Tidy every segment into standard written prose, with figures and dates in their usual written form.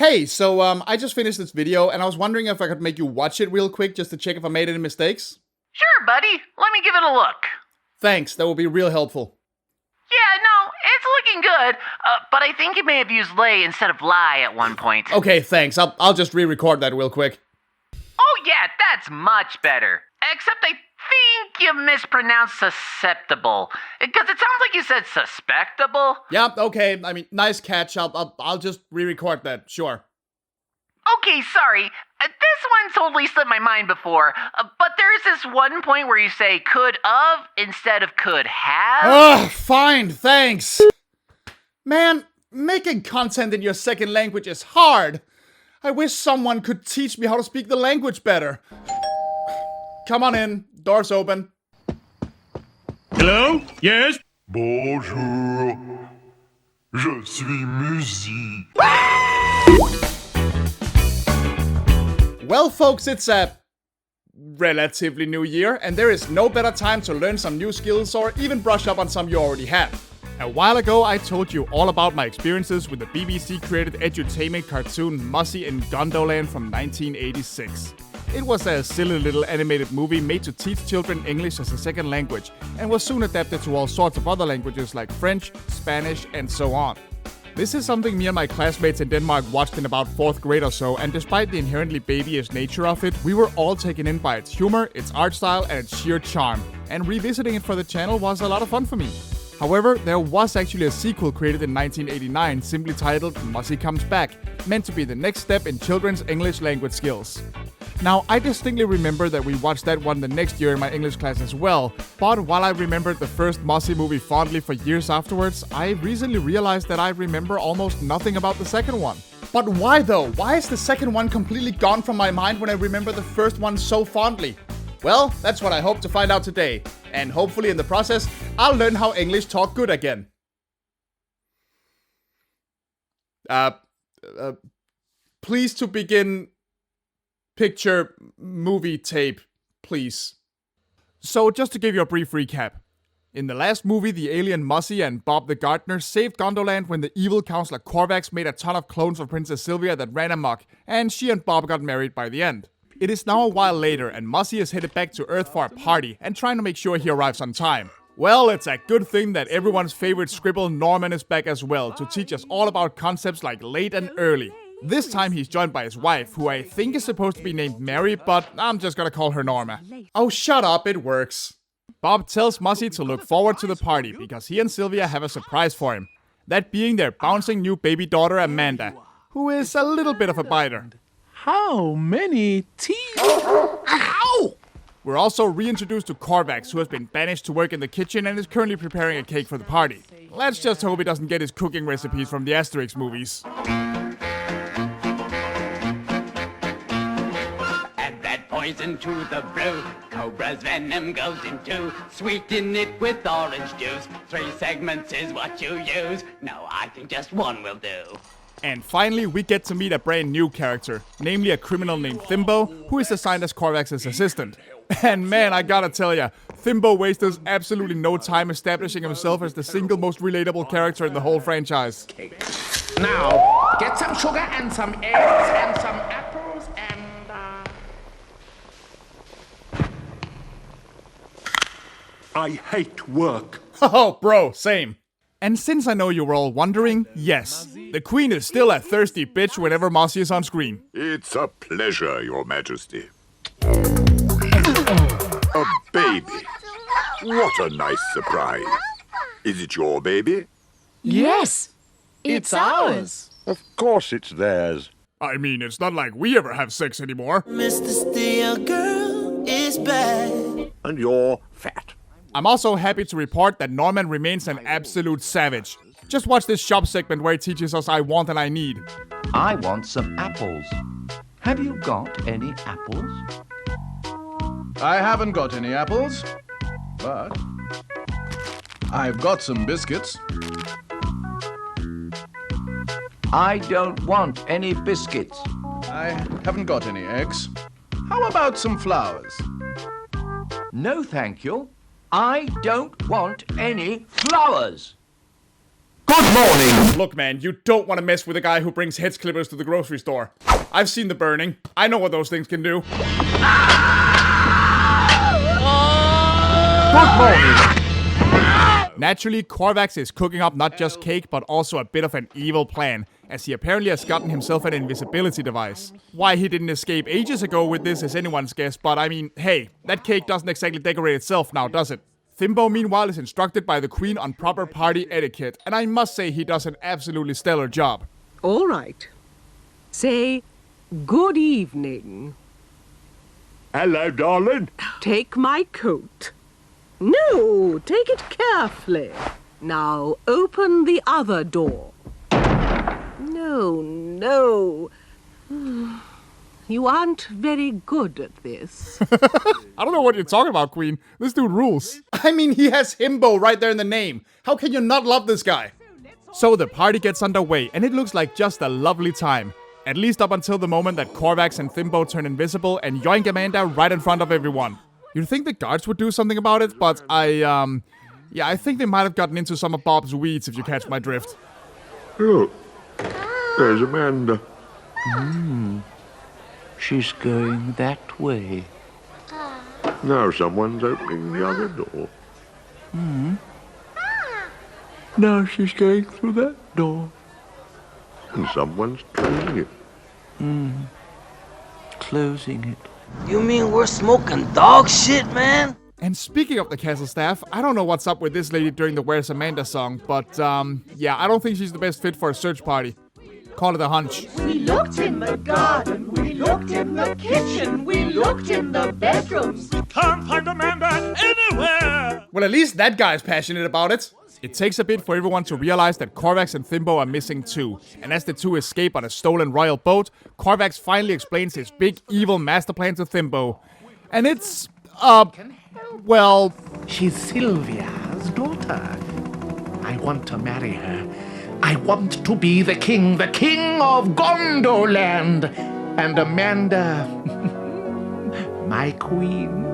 Hey, so I just finished this video and I was wondering if I could make you watch it real quick just to check if I made any mistakes. Sure, buddy. Let me give it a look. Thanks, that will be real helpful. Yeah, no, it's looking good, but I think you may have used lay instead of lie at one point. Okay, thanks. I'll just re-record that real quick. Oh yeah, that's much better. Except I think you mispronounced susceptible. Because it sounds like you said suspectable. Yeah, okay. I mean, nice catch. I'll just re-record that, sure. Okay, sorry. This one totally slipped my mind before, but there is this one point where you say could of instead of could have. Ugh, fine, thanks. Man, making content in your second language is hard. I wish someone could teach me how to speak the language better. Come on in, door's open. Hello? Yes? Bonjour. Je suis MUZZY. Well, folks, it's a relatively new year, and there is no better time to learn some new skills or even brush up on some you already have. A while ago, I told you all about my experiences with the BBC-created edutainment cartoon MUZZY in Gondoland from 1986. It was a silly little animated movie made to teach children English as a second language, and was soon adapted to all sorts of other languages like French, Spanish, and so on. This is something me and my classmates in Denmark watched in about 4th grade or so, and despite the inherently babyish nature of it, we were all taken in by its humor, its art style, and its sheer charm, and revisiting it for the channel was a lot of fun for me. However, there was actually a sequel created in 1989 simply titled MUZZY Comes Back, meant to be the next step in children's English language skills. Now, I distinctly remember that we watched that one the next year in my English class as well, but while I remembered the first MUZZY movie fondly for years afterwards, I recently realized that I remember almost nothing about the second one. But why though? Why is the second one completely gone from my mind when I remember the first one so fondly? Well, that's what I hope to find out today, and hopefully in the process, I'll learn how English talk good again. Please to begin... Picture movie tape, please. So, just to give you a brief recap. In the last movie, the alien MUZZY and Bob the Gardener saved Gondoland when the evil Counselor Korvax made a ton of clones of Princess Sylvia that ran amok, and she and Bob got married by the end. It is now a while later, and MUZZY is headed back to Earth for a party, and trying to make sure he arrives on time. Well, it's a good thing that everyone's favorite scribble Norman is back as well, to teach us all about concepts like late and early. This time he's joined by his wife, who I think is supposed to be named Mary, but I'm just gonna call her Norma. Oh, shut up, it works. Bob tells MUZZY to look forward to the party, because he and Sylvia have a surprise for him. That being their bouncing new baby daughter Amanda, who is a little bit of a biter. How many teeth? Ow! We're also reintroduced to Korvax, who has been banished to work in the kitchen and is currently preparing a cake for the party. Let's just hope he doesn't get his cooking recipes from the Asterix movies. Poison to the brew, cobra's venom goes into, sweeten it with orange juice, 3 segments is what you use, no, I think just 1 will do. And finally, we get to meet a brand new character, namely a criminal named Thimbo, who is assigned as Korvax's assistant. And man, I gotta tell ya, Thimbo wastes absolutely no time establishing himself as the single most relatable character in the whole franchise. Now, get some sugar and some eggs and some apples and... I hate work. Oh, bro, same. And since I know you were all wondering, yes, the Queen is still a thirsty bitch whenever MUZZY is on screen. It's a pleasure, Your Majesty. A baby. What a nice surprise. Is it your baby? Yes, it's ours. Of course it's theirs. I mean, it's not like we ever have sex anymore. Mr. Steel Girl is back. And you're fat. I'm also happy to report that Norman remains an absolute savage. Just watch this shop segment where he teaches us I want and I need. I want some apples. Have you got any apples? I haven't got any apples, but I've got some biscuits. I don't want any biscuits. I haven't got any eggs. How about some flowers? No, thank you. I don't want any flowers. Good morning, Look, man, you don't want to mess with a guy who brings hedge clippers to the grocery store. I've seen the burning. I know what those things can do. Good morning. Naturally, Korvax is cooking up not just cake, but also a bit of an evil plan, as he apparently has gotten himself an invisibility device. Why he didn't escape ages ago with this is anyone's guess, but I mean, hey, that cake doesn't exactly decorate itself now, does it? Thimbo, meanwhile, is instructed by the Queen on proper party etiquette, and I must say he does an absolutely stellar job. All right. Say, good evening. Hello, darling. Take my coat. No, take it carefully. Now open the other door. No. You aren't very good at this. I don't know what you're talking about, Queen. This dude rules. I mean, he has himbo right there in the name. How can you not love this guy? So the party gets underway, and it looks like just a lovely time. At least up until the moment that Korvax and Thimbo turn invisible and yoink Amanda right in front of everyone. You'd think the guards would do something about it, but I think they might have gotten into some of Bob's weeds, if you catch my drift. Look, there's Amanda. She's going that way. Now someone's opening the other door. Now she's going through that door. And someone's closing it. Closing it. You mean we're smoking dog shit, man? And speaking of the castle staff, I don't know what's up with this lady during the Where's Amanda song, but yeah, I don't think she's the best fit for a search party. Call it a hunch. We looked in the garden, we looked in the kitchen, we looked in the bedrooms. We can't find Amanda anywhere. Well, at least that guy's passionate about it. It takes a bit for everyone to realize that Korvax and Thimbo are missing too. And as the two escape on a stolen royal boat, Korvax finally explains his big evil master plan to Thimbo. And it's, well... She's Sylvia's daughter. I want to marry her. I want to be the king of Gondoland. And Amanda, my queen.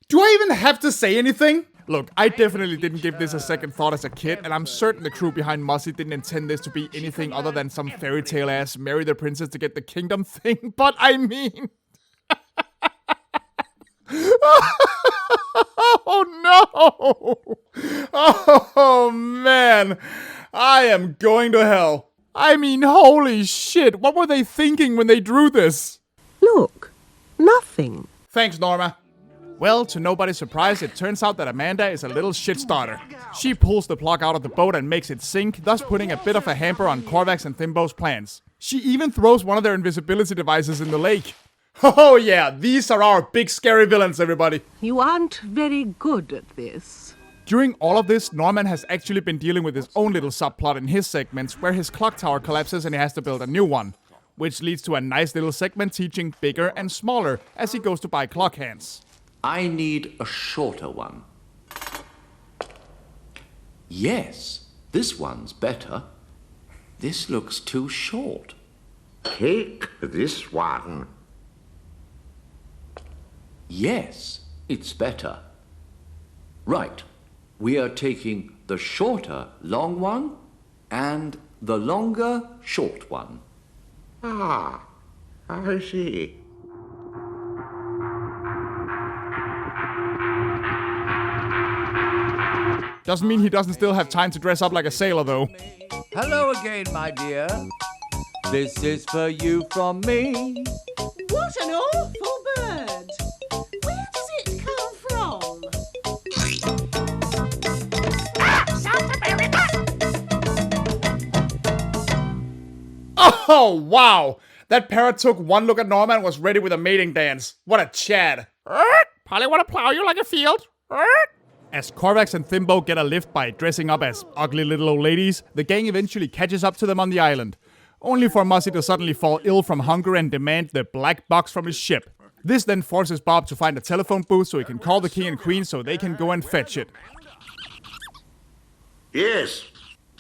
Do I even have to say anything? Look, I definitely didn't give this a second thought as a kid, and I'm certain the crew behind Muzzy didn't intend this to be anything other than some fairy tale ass marry the princess to get the kingdom thing, but I mean... Oh no! Oh man! I am going to hell. I mean, holy shit, what were they thinking when they drew this? Look, nothing. Thanks, Norma. Well, to nobody's surprise, it turns out that Amanda is a little shit starter. She pulls the plug out of the boat and makes it sink, thus putting a bit of a hamper on Korvax and Thimbo's plans. She even throws one of their invisibility devices in the lake. Oh yeah, these are our big scary villains, everybody. You aren't very good at this. During all of this, Norman has actually been dealing with his own little subplot in his segments where his clock tower collapses and he has to build a new one. Which leads to a nice little segment teaching bigger and smaller as he goes to buy clock hands. I need a shorter one. Yes, this one's better. This looks too short. Take this one. Yes, it's better. Right, we are taking the shorter long one and the longer short one. Ah, I see. Doesn't mean he doesn't still have time to dress up like a sailor, though. Hello again, my dear. This is for you from me. What an awful bird. Where does it come from? Oh, wow! That parrot took one look at Norma and was ready with a mating dance. What a Chad. Probably want to plow you like a field. As Korvax and Thimbo get a lift by dressing up as ugly little old ladies, the gang eventually catches up to them on the island. Only for Muzzy to suddenly fall ill from hunger and demand the black box from his ship. This then forces Bob to find a telephone booth so he can call the king and queen so they can go and fetch it. Yes,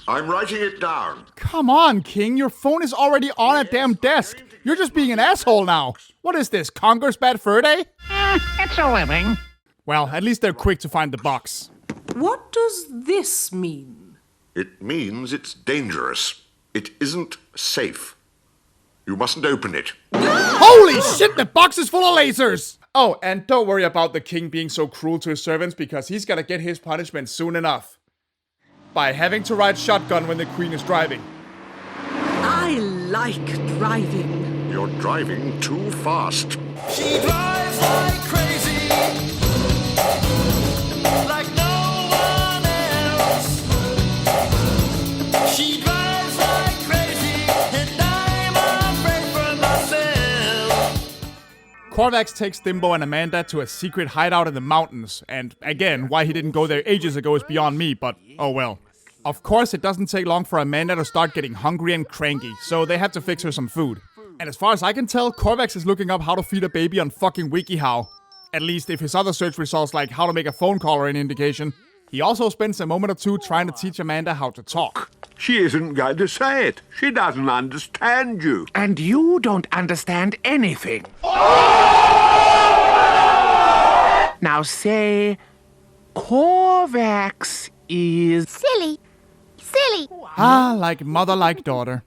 I'm writing it down. Come on, King, your phone is already on a damn desk. You're just being an asshole now. What is this, Conger's Bad Fur Day? It's a living. Well, at least they're quick to find the box. What does this mean? It means it's dangerous. It isn't safe. You mustn't open it. Holy shit, the box is full of lasers! Oh, and don't worry about the king being so cruel to his servants, because he's gonna get his punishment soon enough. By having to ride shotgun when the queen is driving. I like driving. You're driving too fast. She drives like crazy, like no one else. She drives like crazy, and I'm afraid for myself. Korvax takes Thimbo and Amanda to a secret hideout in the mountains, and again, why he didn't go there ages ago is beyond me, but oh well. Of course, it doesn't take long for Amanda to start getting hungry and cranky, so they have to fix her some food. And as far as I can tell, Korvax is looking up how to feed a baby on fucking WikiHow. At least if his other search results like how to make a phone call are any indication. He also spends a moment or two trying to teach Amanda how to talk. She isn't going to say it. She doesn't understand you. And you don't understand anything. Now say, Korvax is... Silly. Silly. Ah, like mother, like daughter.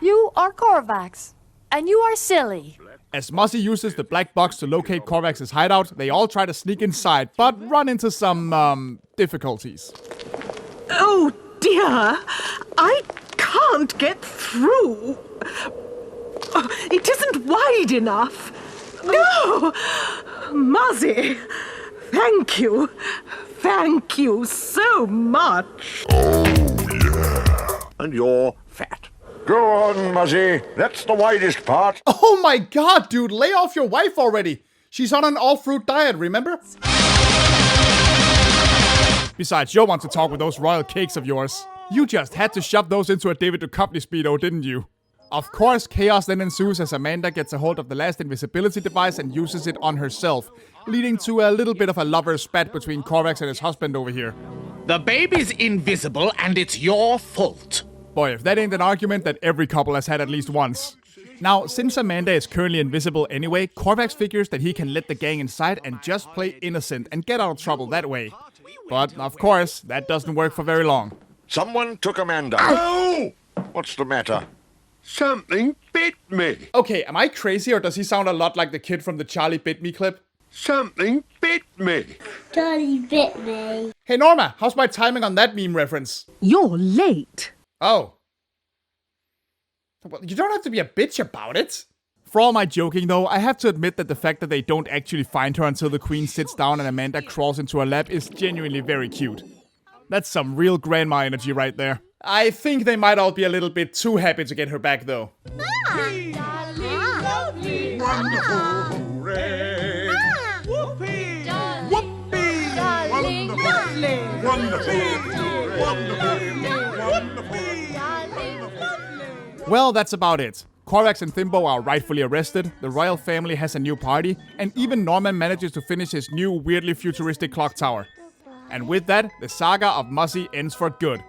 You are Korvax. And you are silly. As Muzzy uses the black box to locate Korvax's hideout, they all try to sneak inside, but run into some, difficulties. Oh dear, I can't get through. It isn't wide enough. No! Muzzy, thank you. Thank you so much. And you're fat. Go on, Muzzy. That's the widest part. Oh my god, dude, lay off your wife already. She's on an all-fruit diet, remember? Besides, you want to talk with those royal cakes of yours. You just had to shove those into a David Duchovny speedo, didn't you? Of course, chaos then ensues as Amanda gets a hold of the last invisibility device and uses it on herself, leading to a little bit of a lover's spat between Korvax and his husband over here. The baby's invisible and it's your fault. Boy, if that ain't an argument that every couple has had at least once. Now, since Amanda is currently invisible anyway, Korvax figures that he can let the gang inside and just play innocent and get out of trouble that way. But, of course, that doesn't work for very long. Someone took Amanda. Oh! What's the matter? Something bit me. Okay, am I crazy or does he sound a lot like the kid from the Charlie Bit Me clip? Something bit me. Charlie bit me. Hey Norma, how's my timing on that meme reference? You're late. Oh. Well, you don't have to be a bitch about it. For all my joking though, I have to admit that the fact that they don't actually find her until the queen sits down and Amanda crawls into her lap is genuinely very cute. That's some real grandma energy right there. I think they might all be a little bit too happy to get her back though. Lovely, wonderful, hooray! Whoopee! Whoopee! Wonderful, wonderful, wonderful, wonderful. Well, that's about it. Korvax and Thimbo are rightfully arrested, the royal family has a new party, and even Norman manages to finish his new weirdly futuristic clock tower. And with that, the saga of Muzzy ends for good.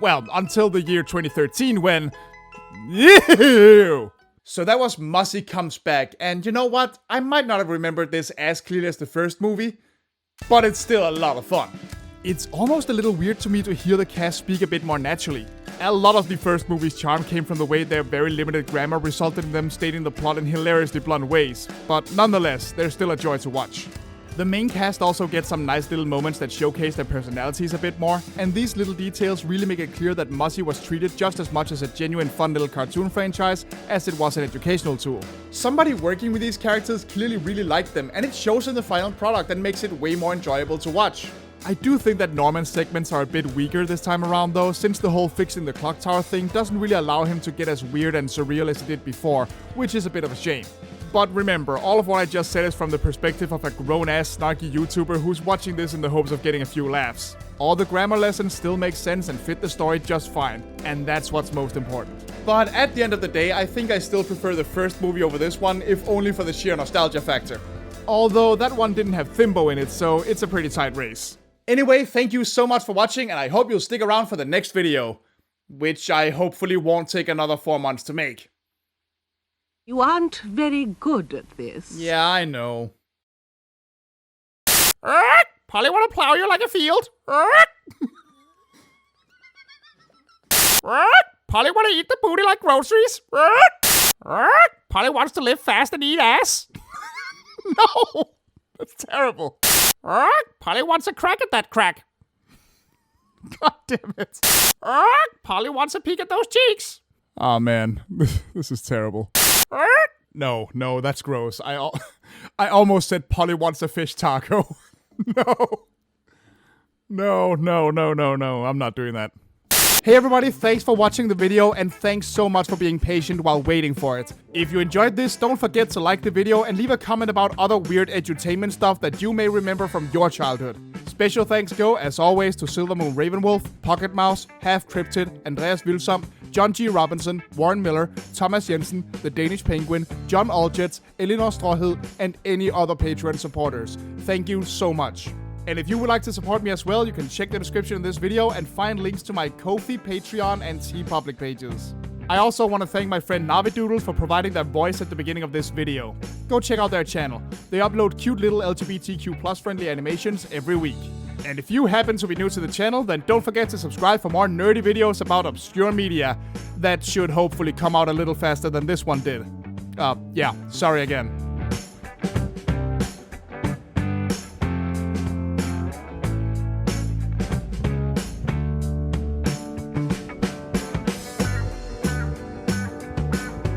Well, until the year 2013 when... Ew! So that was Muzzy Comes Back, and you know what? I might not have remembered this as clearly as the first movie, but it's still a lot of fun. It's almost a little weird to me to hear the cast speak a bit more naturally. A lot of the first movie's charm came from the way their very limited grammar resulted in them stating the plot in hilariously blunt ways, but nonetheless, they're still a joy to watch. The main cast also gets some nice little moments that showcase their personalities a bit more, and these little details really make it clear that Muzzy was treated just as much as a genuine fun little cartoon franchise as it was an educational tool. Somebody working with these characters clearly really liked them, and it shows in the final product and makes it way more enjoyable to watch. I do think that Norman's segments are a bit weaker this time around though, since the whole fixing the clock tower thing doesn't really allow him to get as weird and surreal as he did before, which is a bit of a shame. But remember, all of what I just said is from the perspective of a grown-ass snarky YouTuber who's watching this in the hopes of getting a few laughs. All the grammar lessons still make sense and fit the story just fine, and that's what's most important. But at the end of the day, I think I still prefer the first movie over this one, if only for the sheer nostalgia factor. Although that one didn't have Thimbo in it, so it's a pretty tight race. Anyway, thank you so much for watching, and I hope you'll stick around for the next video, which I hopefully won't take another 4 months to make. You aren't very good at this. Yeah, I know. Polly wanna plow you like a field. Polly wanna eat the booty like groceries. Polly wants to live fast and eat ass. No, that's terrible. Polly wants a crack at that crack. God damn it. Polly wants a peek at those cheeks. Oh man, this is terrible. No, that's gross. I almost said Polly wants a fish taco. No, I'm not doing that. Hey everybody, thanks for watching the video and thanks so much for being patient while waiting for it. If you enjoyed this, don't forget to like the video and leave a comment about other weird edutainment stuff that you may remember from your childhood. Special thanks go, as always, to Silver Moon Ravenwolf, Pocket Mouse, Half Cryptid, Andreas Wilsom, John G. Robinson, Warren Miller, Thomas Jensen, The Danish Penguin, John Algetz, Elinor Stråhed, and any other Patreon supporters. Thank you so much. And if you would like to support me as well, you can check the description in this video and find links to my Ko-fi, Patreon, and TeePublic pages. I also want to thank my friend Navidoodle for providing their voice at the beginning of this video. Go check out their channel. They upload cute little LGBTQ+ friendly animations every week. And if you happen to be new to the channel, then don't forget to subscribe for more nerdy videos about obscure media that should hopefully come out a little faster than this one did. Yeah, sorry again.